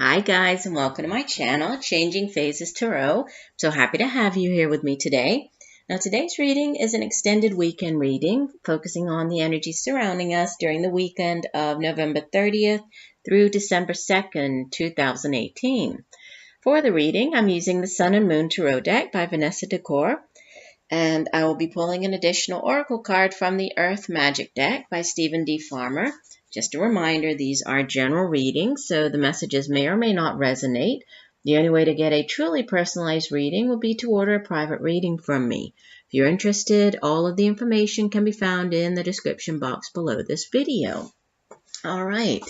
Hi guys, and welcome to my channel, Changing Phases Tarot. So happy to have you here with me today. Now today's reading is an extended weekend reading, focusing on the energy surrounding us during the weekend of November 30th through December 2nd, 2018. For the reading, I'm using the Sun and Moon Tarot deck by Vanessa Decort, and I will be pulling an additional oracle card from the Earth Magic deck by Stephen D. Farmer. Just a reminder, these are general readings, so the messages may or may not resonate. The only way to get a truly personalized reading will be to order a private reading from me. If you're interested, all of the information can be found in the description box below this video. All right,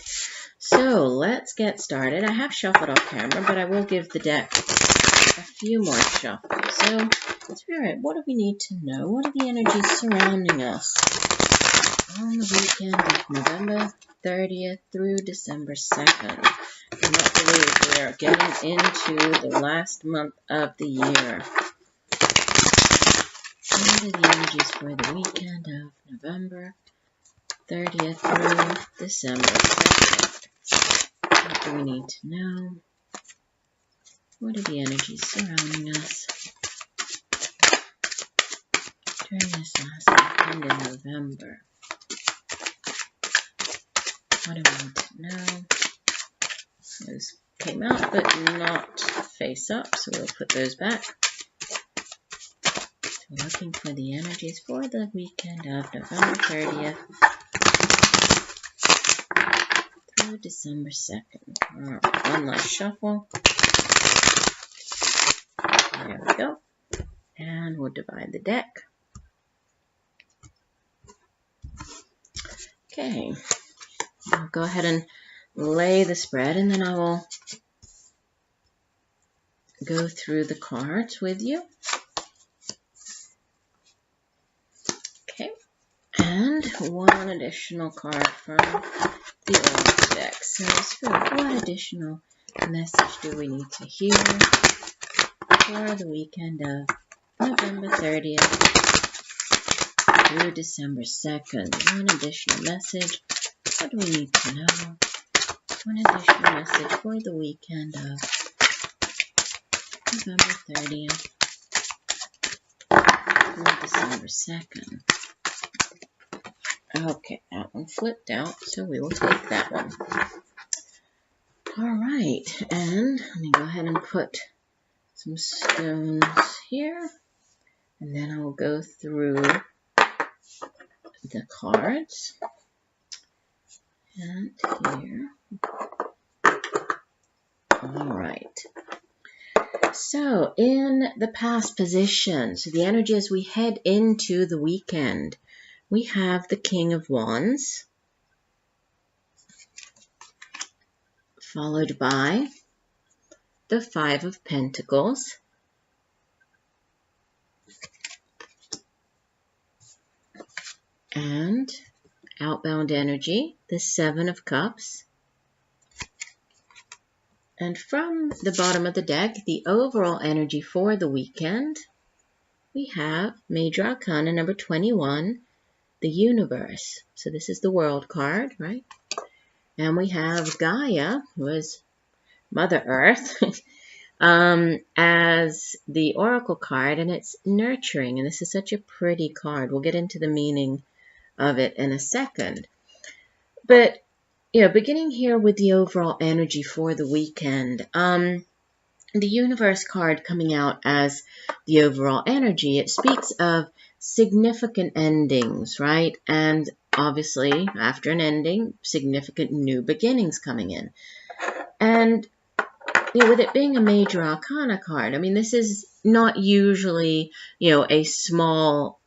so let's get started. I have shuffled off camera, but I will give the deck a few more shuffles. So, Spirit, what do we need to know? What are the energies surrounding us on the weekend of November 30th through December 2nd? I cannot believe we are getting into the last month of the year. What are the energies for the weekend of November 30th through December 2nd? What do we need to know? What are the energies surrounding us during this last weekend in November? What do we need to know? Those came out, but not face up, so we'll put those back. So we're looking for the energies for the weekend of November 30th through December 2nd. All right, one last shuffle. There we go. And we'll divide the deck. Okay. I'll go ahead and lay the spread, and then I will go through the cards with you. Okay. And one additional card from the Oracle deck. So, Spirit, what additional message do we need to hear for the weekend of November 30th through December 2nd? One additional message. What do we need to know? One additional message for the weekend of November 30th through December 2nd. Okay, that one flipped out, so we will take that one. All right, and let me go ahead and put some stones here, and then I will go through the cards. And here. All right. So in the past position, so the energy as we head into the weekend, we have the King of Wands, followed by the Five of Pentacles, and outbound energy, the Seven of Cups. And from the bottom of the deck, the overall energy for the weekend, we have Major Arcana number 21, the Universe. So this is the World card, right? And we have Gaia, who is Mother Earth, as the Oracle card, and it's nurturing. And this is such a pretty card. We'll get into the meaning of it in a second. But, beginning here with the overall energy for the weekend, the Universe card coming out as the overall energy, it speaks of significant endings, right? And obviously, after an ending, significant new beginnings coming in. And, with it being a Major Arcana card, I mean, this is not usually, a small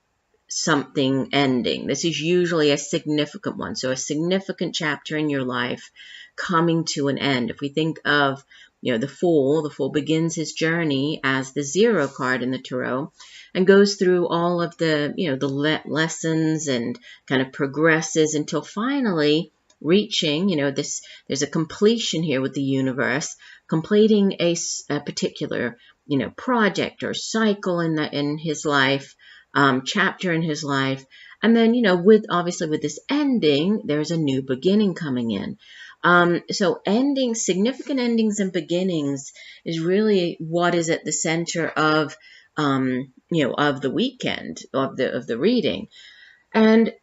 something ending. This is usually a significant one. So a significant chapter in your life coming to an end. If we think of, the Fool begins his journey as the Zero card in the Tarot and goes through all of the, the lessons and kind of progresses until finally reaching, there's a completion here with the Universe, completing a particular, project or cycle in his life, chapter in his life. And then, obviously with this ending, there's a new beginning coming in. So endings, significant endings and beginnings is really what is at the center of, of the weekend, of the reading. And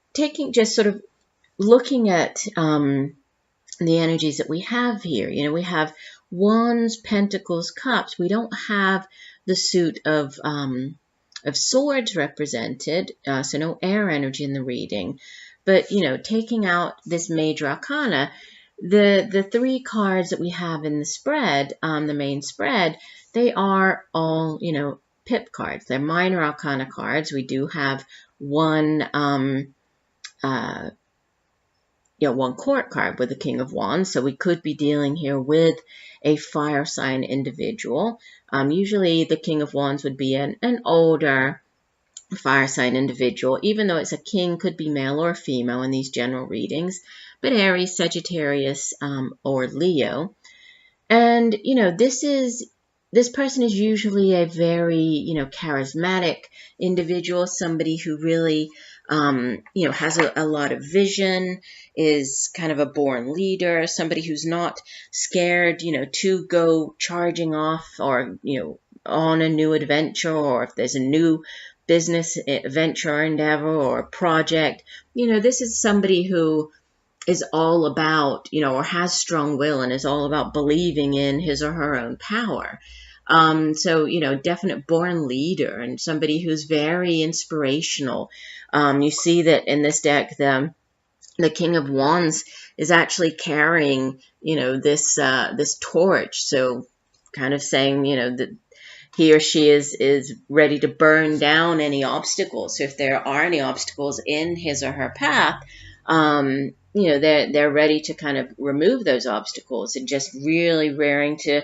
just sort of looking at the energies that we have here. We have Wands, Pentacles, Cups. We don't have the suit of Swords represented, so no air energy in the reading. But, taking out this major arcana, the three cards that we have in the spread, the main spread, they are all, pip cards. They're minor arcana cards. We do have one one court card with the King of Wands. So we could be dealing here with a fire sign individual. Usually the King of Wands would be an older fire sign individual, even though it's a king, could be male or female in these general readings, but Aries, Sagittarius, or Leo. And, this person is usually a very, charismatic individual, somebody who really, has a lot of vision, is kind of a born leader, somebody who's not scared, to go charging off or, on a new adventure, or if there's a new business venture or endeavor or project. This is somebody who is all about, or has strong will and is all about believing in his or her own power. So, definite born leader and somebody who's very inspirational. You see that in this deck, the King of Wands is actually carrying, this torch. So kind of saying, that he or she is ready to burn down any obstacles. So if there are any obstacles in his or her path, they're ready to kind of remove those obstacles and just really raring to,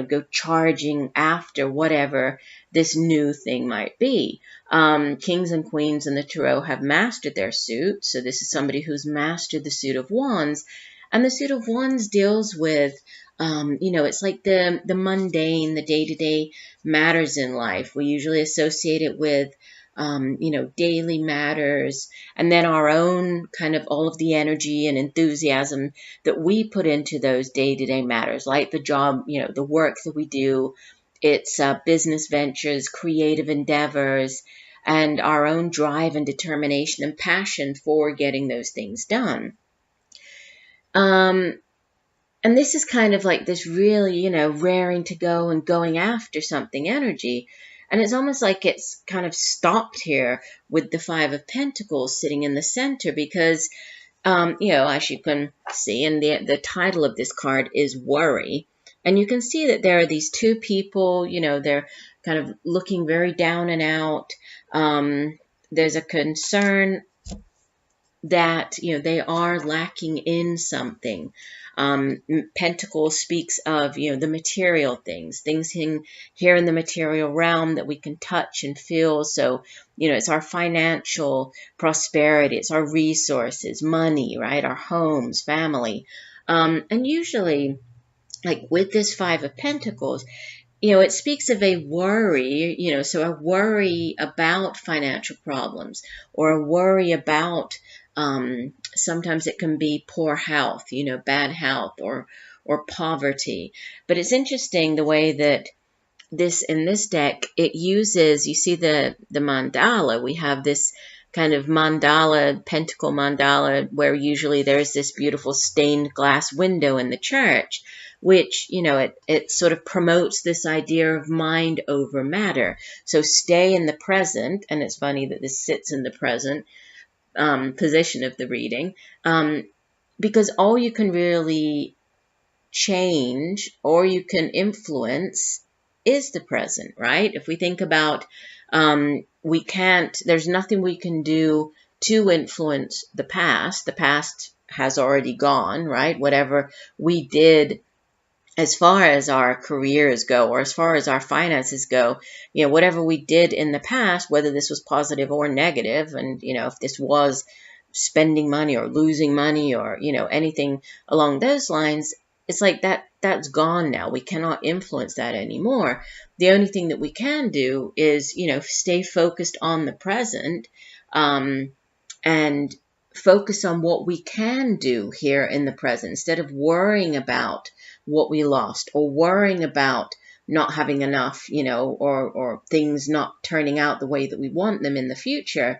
go charging after whatever this new thing might be. Kings and queens in the tarot have mastered their suit. So this is somebody who's mastered the suit of Wands. And the suit of Wands deals with, it's like the mundane, the day-to-day matters in life. We usually associate it with, daily matters, and then our own kind of all of the energy and enthusiasm that we put into those day-to-day matters, like the job, the work that we do. It's business ventures, creative endeavors, and our own drive and determination and passion for getting those things done. And this is kind of like this really, raring to go and going after something energy. And it's almost like it's kind of stopped here with the Five of Pentacles sitting in the center because, as you can see, and the title of this card is Worry. And you can see that there are these two people, they're kind of looking very down and out. There's a concern that, they are lacking in something. Pentacles speaks of, the material things here in the material realm that we can touch and feel. So, it's our financial prosperity, it's our resources, money, right? Our homes, family. And usually, like with this Five of Pentacles, it speaks of a worry, so a worry about financial problems or a worry about, sometimes it can be poor health, bad health or poverty. But it's interesting the way that in this deck, it uses, you see the mandala, we have this kind of mandala, pentacle mandala, where usually there's this beautiful stained glass window in the church, which, it sort of promotes this idea of mind over matter. So stay in the present, and it's funny that this sits in the present position of the reading, because all you can really change or you can influence is the present, right? If we think about, there's nothing we can do to influence the past. The past has already gone, right? Whatever we did as far as our careers go, or as far as our finances go, whatever we did in the past, whether this was positive or negative, and, if this was spending money or losing money or, anything along those lines, it's like that's gone now. We cannot influence that anymore. The only thing that we can do is, stay focused on the present, and focus on what we can do here in the present instead of worrying about what we lost or worrying about not having enough, or things not turning out the way that we want them in the future.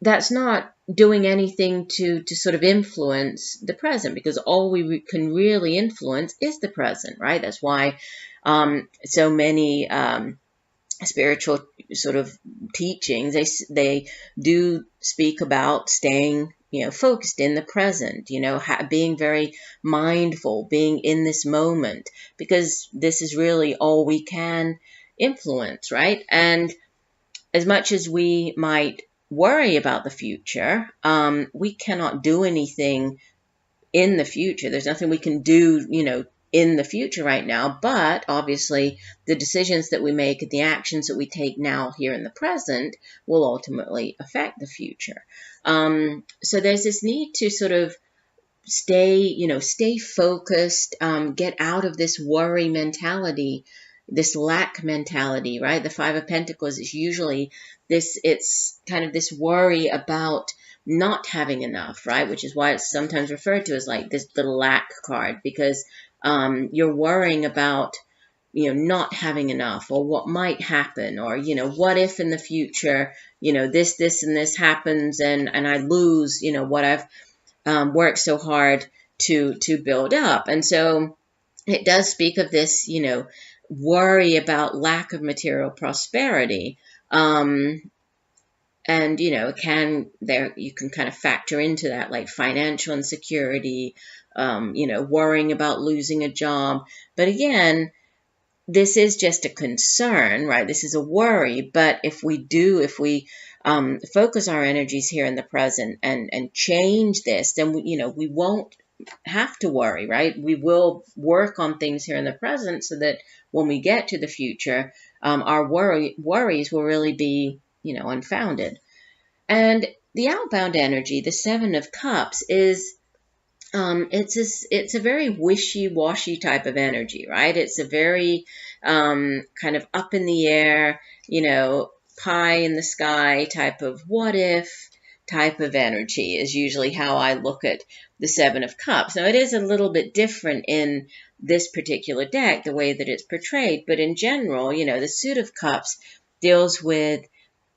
That's not doing anything to sort of influence the present, because all we can really influence is the present, right? That's why so many spiritual sort of teachings, they do speak about staying, focused in the present, being very mindful, being in this moment, because this is really all we can influence, right? And as much as we might worry about the future, we cannot do anything in the future. There's nothing we can do, in the future right now, but obviously the decisions that we make and the actions that we take now here in the present will ultimately affect the future. So there's this need to sort of stay focused, get out of this worry mentality, this lack mentality, right? The Five of Pentacles is usually it's kind of this worry about not having enough, right? Which is why it's sometimes referred to as like this little lack card, because you're worrying about, not having enough, or what might happen, or, what if in the future, this and this happens and I lose, what I've worked so hard to build up. And so it does speak of this, worry about lack of material prosperity. And, you can kind of factor into that, like financial insecurity, worrying about losing a job. But again, this is just a concern, right? This is a worry. But if we focus our energies here in the present and change this, then we won't have to worry, right? We will work on things here in the present so that when we get to the future, our worries will really be, unfounded. And the outbound energy, the Seven of Cups, is it's a very wishy-washy type of energy, right? It's a very kind of up in the air, pie in the sky type of what if type of energy is usually how I look at the Seven of Cups. Now, it is a little bit different in this particular deck, the way that it's portrayed, but in general, the Suit of Cups deals with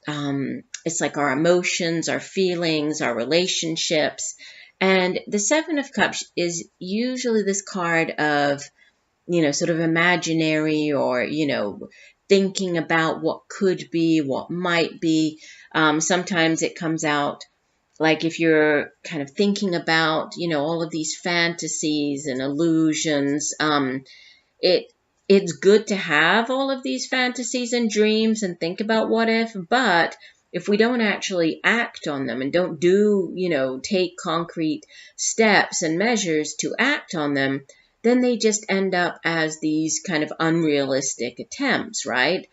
it's like our emotions, our feelings, our relationships. And the Seven of Cups is usually this card of, sort of imaginary, or, thinking about what could be, what might be. Sometimes it comes out like if you're kind of thinking about, all of these fantasies and illusions. It's good to have all of these fantasies and dreams and think about what if, but if we don't actually act on them and don't take concrete steps and measures to act on them, then they just end up as these kind of unrealistic attempts, right?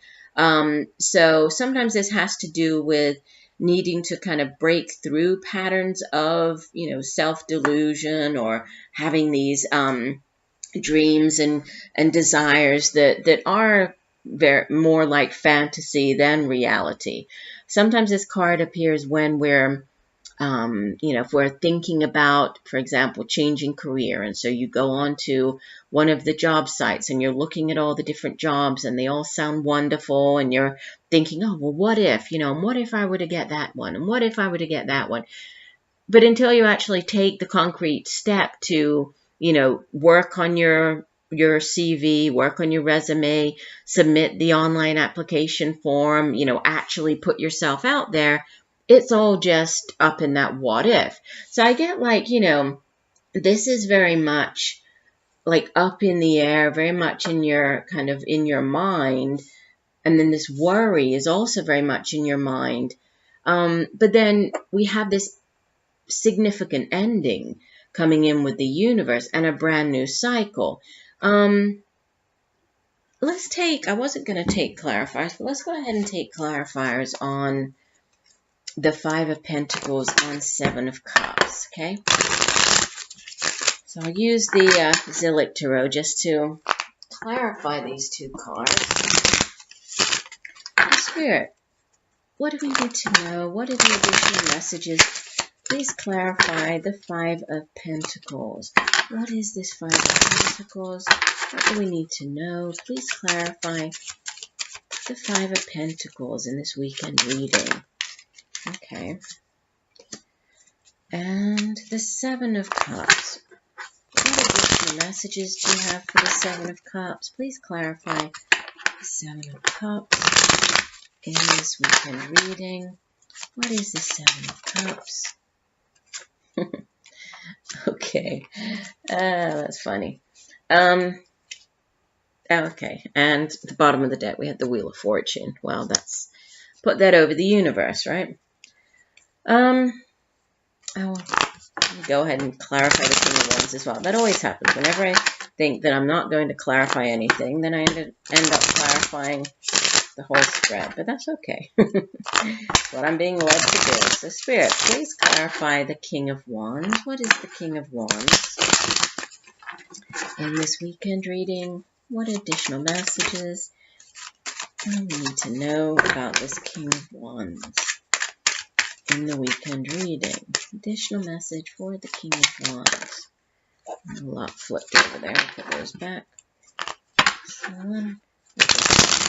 So sometimes this has to do with needing to kind of break through patterns of, self-delusion, or having these dreams and desires that are more like fantasy than reality. Sometimes this card appears when we're, if we're thinking about, for example, changing career. And so you go on to one of the job sites and you're looking at all the different jobs and they all sound wonderful. And you're thinking, oh, well, what if, what if I were to get that one? And what if I were to get that one? But until you actually take the concrete step to, work on your CV, work on your resume, submit the online application form, actually put yourself out there, it's all just up in that what if. So I get like, this is very much like up in the air, very much in your kind of in your mind. And then this worry is also very much in your mind. But then we have this significant ending coming in with the universe and a brand new cycle. Let's take, I wasn't going to take clarifiers, but let's go ahead and take clarifiers on the Five of Pentacles and Seven of Cups, okay? So I'll use the Zillick Tarot just to clarify these two cards. Spirit, what do we need to know? What are the additional messages please clarify the Five of Pentacles. What is this Five of Pentacles? What do we need to know? Please clarify the Five of Pentacles in this weekend reading. Okay. And the Seven of Cups. What additional messages do you have for the Seven of Cups? Please clarify the Seven of Cups in this weekend reading. What is the Seven of Cups? Okay. That's funny. Okay. And at the bottom of the deck, we had the Wheel of Fortune. Well, that's put that over the universe, right? I'll go ahead and clarify the King of Wands as well. That always happens. Whenever I think that I'm not going to clarify anything, then I end up clarifying the whole spread. But that's okay. What I'm being led to do. So, Spirit, please clarify the King of Wands. What is the King of Wands in this weekend reading? What additional messages do we need to know about this King of Wands in the weekend reading? Additional message for the King of Wands. A lot flipped over there. I'll put those back.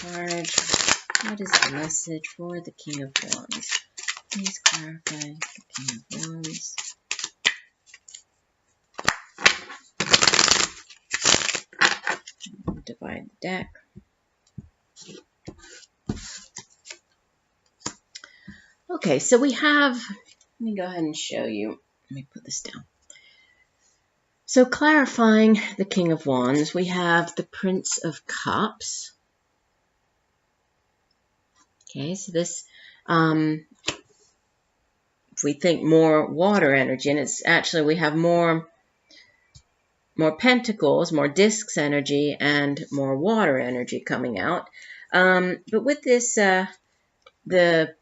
Card. What is the message for the King of Wands? Please clarify the King of Wands. Divide the deck. Okay, so we have, let me go ahead and show you. Let me put this down. So clarifying the King of Wands, we have the Prince of Cups. Okay, so this, if we think more water energy, and it's actually, we have more pentacles, more discs energy, and more water energy coming out. But with this, the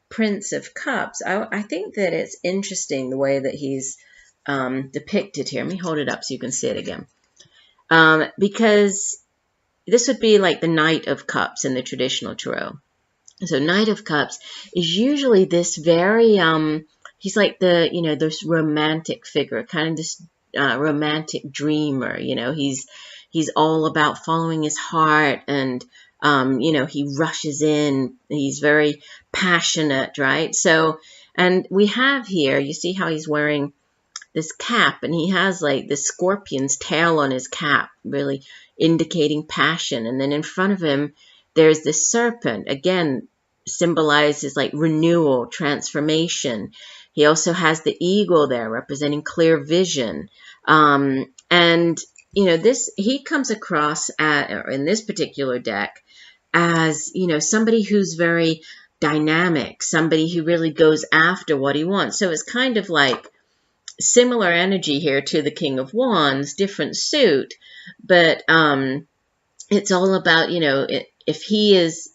Prince of Cups, I think that it's interesting the way that he's depicted here. Let me hold it up so you can see it again. Because this would be like the Knight of Cups in the traditional tarot. So Knight of Cups is usually this very, he's like the, this romantic figure, kind of this romantic dreamer. He's all about following his heart, and he rushes in. He's very passionate, right? So, and we have here, you see how he's wearing this cap, and he has like this scorpion's tail on his cap, really indicating passion. And then in front of him, there's this serpent, again, symbolizes like renewal, transformation. He also has the eagle there, representing clear vision. And, he comes across in this particular deck as, somebody who's very dynamic, somebody who really goes after what he wants. So it's kind of like similar energy here to the King of Wands, different suit, but it's all about, if he is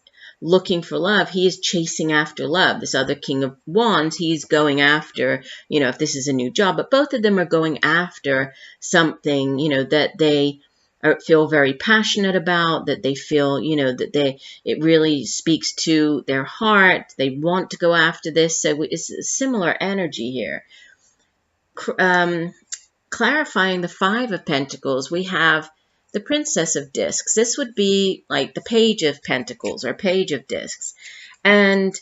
looking for love, he is chasing after love. This other King of Wands, he's going after, if this is a new job, but both of them are going after something, that they feel very passionate about, that they feel, that it really speaks to their heart. They want to go after this. So it's a similar energy here. Clarifying the Five of Pentacles, we have the Princess of Discs. This would be like the Page of Pentacles or Page of Discs. And,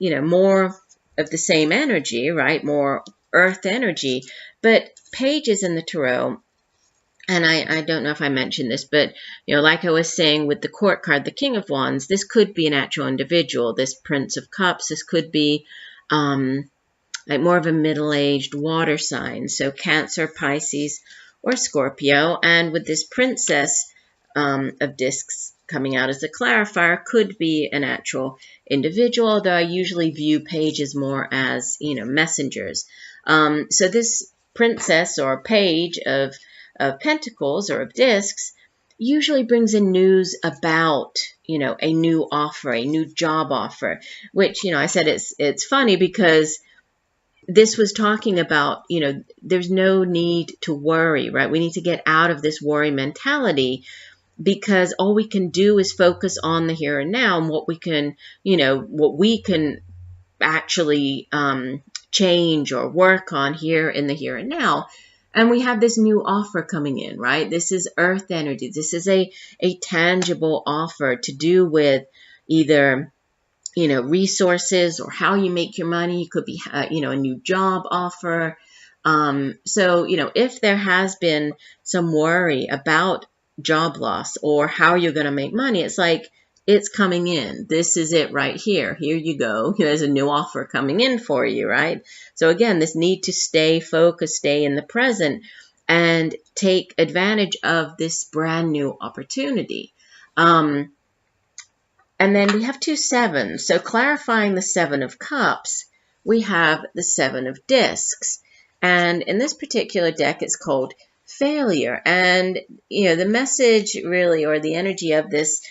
more of the same energy, right? More earth energy. But pages in the tarot, and I don't know if I mentioned this, but, like I was saying with the Court card, the King of Wands, this could be an actual individual. This Prince of Cups, this could be like more of a middle-aged water sign. So Cancer, Pisces, or Scorpio. And with this Princess of Discs coming out as a clarifier, could be an actual individual, though I usually view pages more as, messengers. So this princess or page of pentacles or of discs usually brings in news about, a new offer, a new job offer, which, I said it's funny because this was talking about, there's no need to worry, right? We need to get out of this worry mentality, because all we can do is focus on the here and now, and what we can, what we can actually change or work on here in the here and now. And we have this new offer coming in, right? This is earth energy. This is a tangible offer to do with either, resources or how you make your money. It could be, a new job offer. So, if there has been some worry about job loss or how you're going to make money, it's like, it's coming in. This is it right here. Here you go. There's a new offer coming in for you, right? So again, this need to stay focused, stay in the present, and take advantage of this brand new opportunity. And then we have 2 sevens. So clarifying the 7 of Cups, we have the 7 of Discs. And in this particular deck, it's called Failure. And, the message really, or the energy of this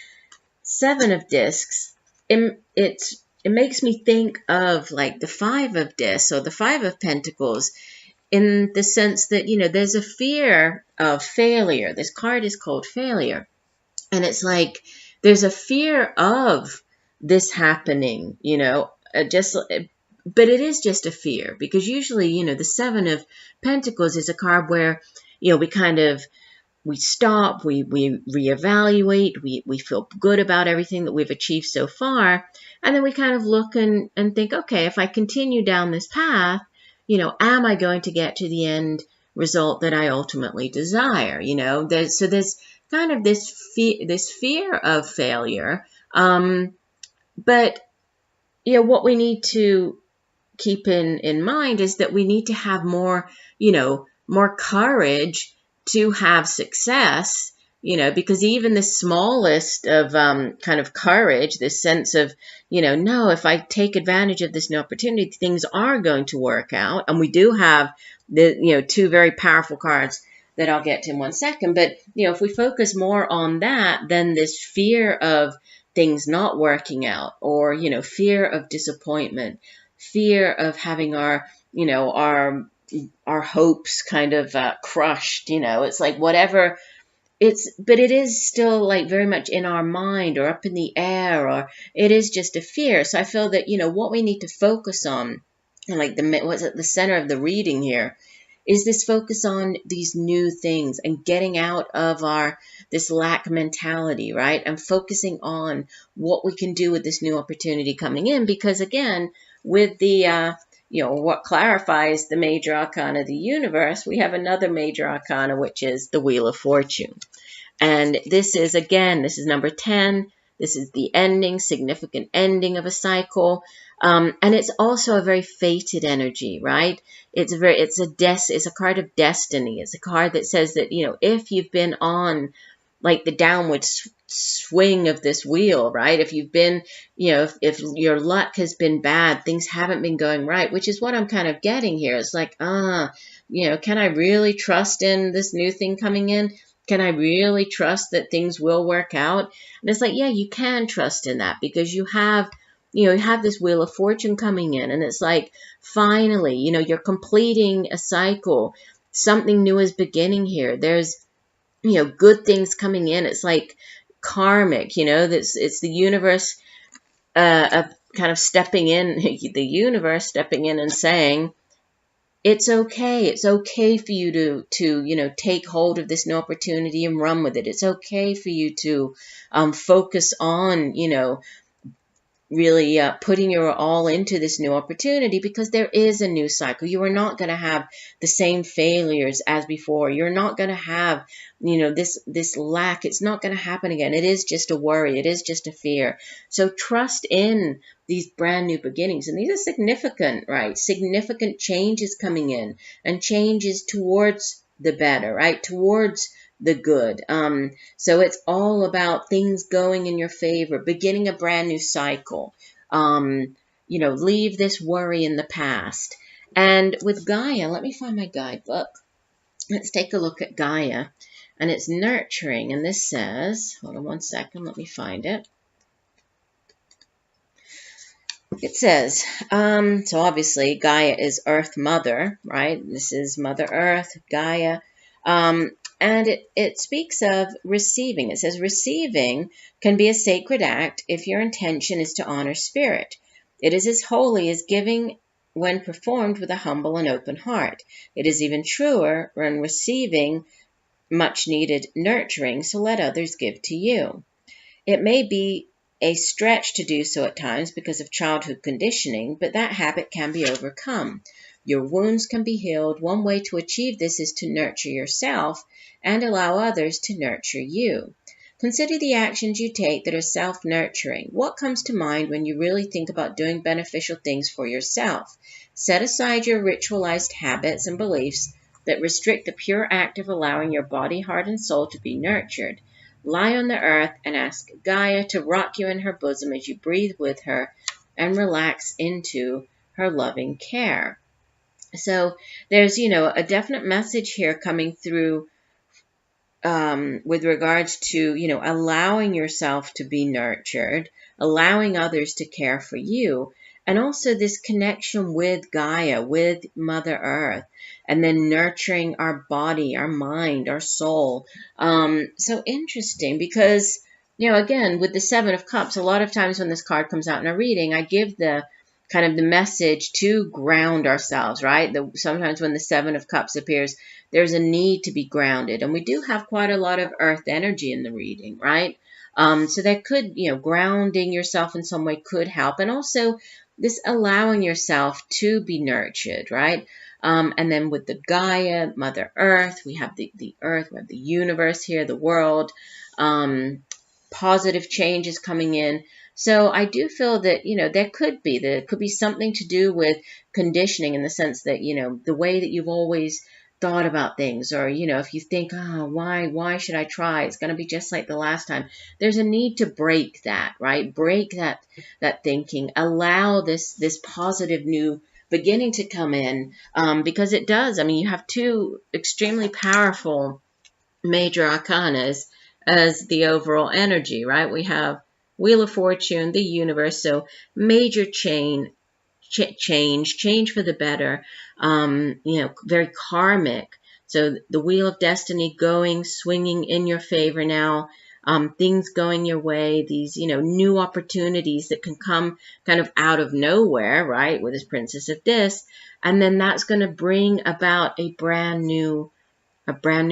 7 of Discs, it makes me think of like the 5 of Discs or the 5 of Pentacles, in the sense that, there's a fear of failure. This card is called Failure. And it's like, there's a fear of this happening, but it is just a fear, because usually, the 7 of Pentacles is a card where, we stop, we reevaluate, we feel good about everything that we've achieved so far, and then we kind of look and think, okay, if I continue down this path, am I going to get to the end result that I ultimately desire? There's kind of this fear of failure, but what we need to keep in mind is that we need to have more courage to have success, because even the smallest of kind of courage, this sense of, no, if I take advantage of this new opportunity, things are going to work out. And we do have the, 2 very powerful cards that I'll get to in 1 second. But, if we focus more on that, then this fear of things not working out, or, fear of disappointment, fear of having our hopes kind of crushed, it's like whatever but it is still like very much in our mind or up in the air, or it is just a fear. So I feel that, what we need to focus on, and like what's at the center of the reading here, is this focus on these new things and getting out of this lack mentality, right? And focusing on what we can do with this new opportunity coming in, because again, with the what clarifies the major arcana of the universe, we have another major arcana, which is the Wheel of Fortune. And this is number 10. This is the ending, significant ending of a cycle. And it's also a very fated energy, right? It's a card of destiny. It's a card that says that, if you've been on like the downward swing of this wheel, right? If you've been, if your luck has been bad, things haven't been going right, which is what I'm kind of getting here. It's like, can I really trust in this new thing coming in? Can I really trust that things will work out? And it's like, yeah, you can trust in that, because you have this Wheel of Fortune coming in, and it's like, finally, you're completing a cycle. Something new is beginning here. There's, good things coming in. It's like karmic, it's the universe kind of stepping in, the universe stepping in and saying, it's okay. It's okay for you to take hold of this new opportunity and run with it. It's okay for you to focus on, really putting your all into this new opportunity, because there is a new cycle. You are not going to have the same failures as before. You're not going to have, this lack. It's not going to happen again. It is just a worry. It is just a fear. So trust in these brand new beginnings. And these are significant, right? Significant changes coming in, and changes towards the better, right? Towards the good. So it's all about things going in your favor, beginning a brand new cycle. Leave this worry in the past. And with Gaia, let me find my guidebook. Let's take a look at Gaia. And it's nurturing. And this says, hold on 1 second, let me find it. It says, so obviously Gaia is Earth Mother, right? This is Mother Earth, Gaia. And it speaks of receiving. It says, receiving can be a sacred act if your intention is to honor spirit. It is as holy as giving when performed with a humble and open heart. It is even truer when receiving much needed nurturing, so let others give to you. It may be a stretch to do so at times because of childhood conditioning, but that habit can be overcome. Your wounds can be healed. One way to achieve this is to nurture yourself and allow others to nurture you. Consider the actions you take that are self-nurturing. What comes to mind when you really think about doing beneficial things for yourself? Set aside your ritualized habits and beliefs that restrict the pure act of allowing your body, heart, and soul to be nurtured. Lie on the earth and ask Gaia to rock you in her bosom as you breathe with her and relax into her loving care. So there's, a definite message here coming through with regards to, allowing yourself to be nurtured, allowing others to care for you, and also this connection with Gaia, with Mother Earth, and then nurturing our body, our mind, our soul. So interesting because, again, with the Seven of Cups, a lot of times when this card comes out in a reading, I give the kind of the message to ground ourselves, right? Sometimes when the Seven of Cups appears, there's a need to be grounded. And we do have quite a lot of earth energy in the reading, right? So that could, grounding yourself in some way could help. And also this allowing yourself to be nurtured, right? And then with the Gaia, Mother Earth, we have the earth, we have the universe here, the world, positive changes coming in. So I do feel that, there could be something to do with conditioning in the sense that, the way that you've always thought about things, or, if you think, why should I try? It's going to be just like the last time. There's a need to break that, right? Break that thinking, allow this positive new beginning to come in, because it does. I mean, you have two extremely powerful major arcanas as the overall energy, right? We have Wheel of Fortune, the universe, so major change for the better, very karmic. So the Wheel of Destiny swinging in your favor now, things going your way, these, new opportunities that can come kind of out of nowhere, right, with this Princess of Dis, and then that's going to bring about a brand new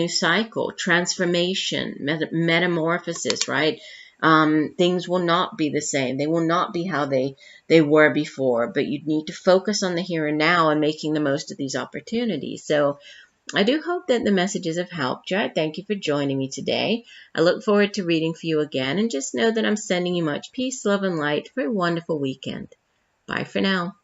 cycle, transformation, metamorphosis, right? Things will not be the same. They will not be how they were before, but you need to focus on the here and now and making the most of these opportunities. So I do hope that the messages have helped you. I thank you for joining me today. I look forward to reading for you again, and just know that I'm sending you much peace, love, and light for a wonderful weekend. Bye for now.